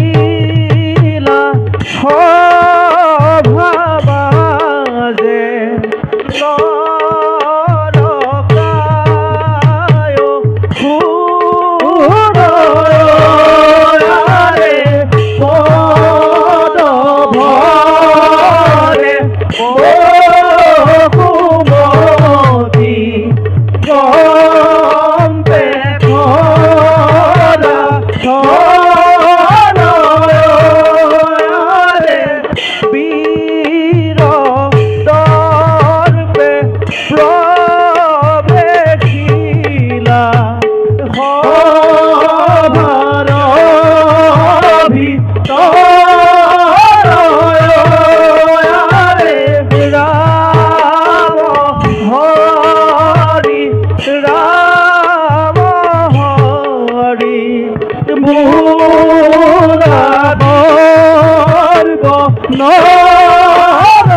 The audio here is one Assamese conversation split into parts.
প্রবেশিলা সভাবাজে নরকায় খুরয়ারে পদ ভরে বহুমতি কম্পে খরা ধনরে বীর দর্পে প্রবেশিলা সভার ভিতরে রাম হরি রাম হরি ভূরা গর্ব নারায়ণ।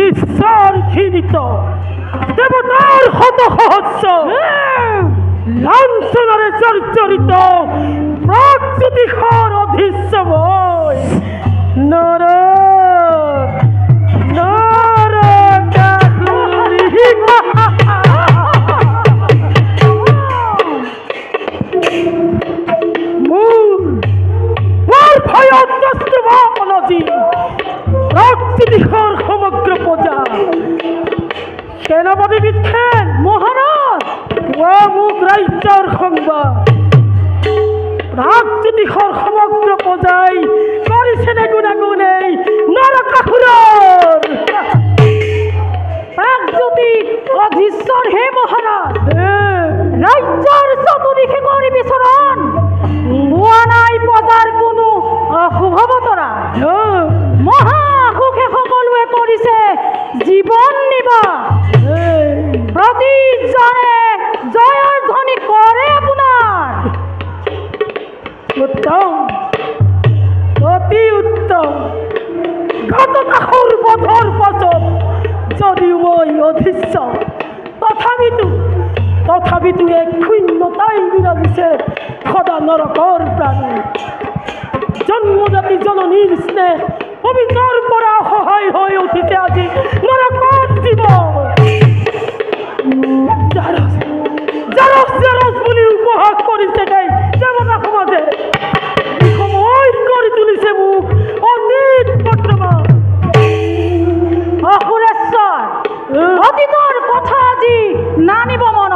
ঈশ্বর ঘৃণিত দেবতার হতহস্য লাঞ্ছনারে জর্জরিত প্রাকৃতিকর অধীশ্বময় নরক নরকাসুরি মোর ভয়গ্রস্ত মনজি প্রাকৃতিকর সমগ্র প্রজা সেনাপতি বিচ্ছেন মহারাজ ও মুখ রাজ্যর সংবাদ প্রাকৃতিকর সমগ্র প্রজাই করেছেন গুণাগুণে নরকাসুরর প্রাকৃতিক অধীশ্বর হে মহারাজ রাজ্যর চতুর্দিকে করে বিচরণ ভুয়া নাই প্রজার কোনো অশুভবতৰা মহা সুখে সকলোৱে কৰিছে জীৱন নিবাস প্ৰতিজনে জয়ৰ ধ্বনি কৰে আপোনাৰ উত্তম অতি উত্তম ঘটকাসুৰ বধৰ পাছত যদিও মই অধীশ্য তথাপিতো এক শূন্যতাই বিৰাজিছে সদা নৰকৰ প্ৰাণী জন্মজাতি জননীৰ স্নেহ পবিত্ৰৰ পৰা সহায় হৈ উঠিছে আজি নৰকৰ জীৱন জাৰজ বুলি উপহাস কৰিছে দেই দেৱতা সমাজে সময় কৰি তুলিছে মোক অতীত বৰ্তমান অসুৰেশ্বৰ অতীতৰ কথা আজি নানিব মনত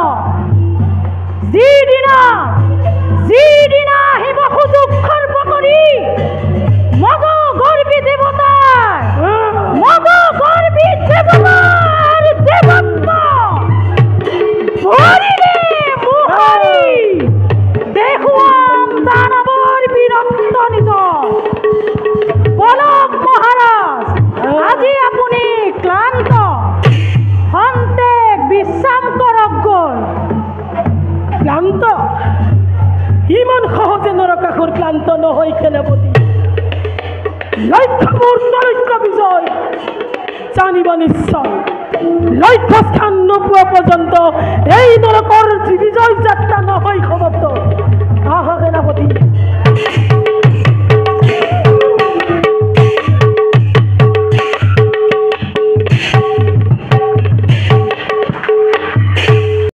যিদিনা আহিব সুযোগ খৰ্ব কৰি মগ গৰ্বী দেৱতাৰ দেৱত্ব ভৰিৰে মোহাৰি দেখুৱাম দানৱৰ বীৰত্ব নিজৰ বলক মহাৰাজ আজি আপুনি ক্লান্ত খন্তেক বিশ্ৰাম কৰক গৈ ক্লান্ত ইমান সহজে নৰকাসুৰ ক্লান্ত নহয় সেনাপতি লক্ষ্য মোৰ চৰিত্ৰ বিজয় জানিব নিশ্চয় লক্ষ্যস্থান নোপোৱা পৰ্যন্ত এই নৰকৰ বিজয় যাত্ৰা নহয় সমাপ্ত আহ সেনাপতি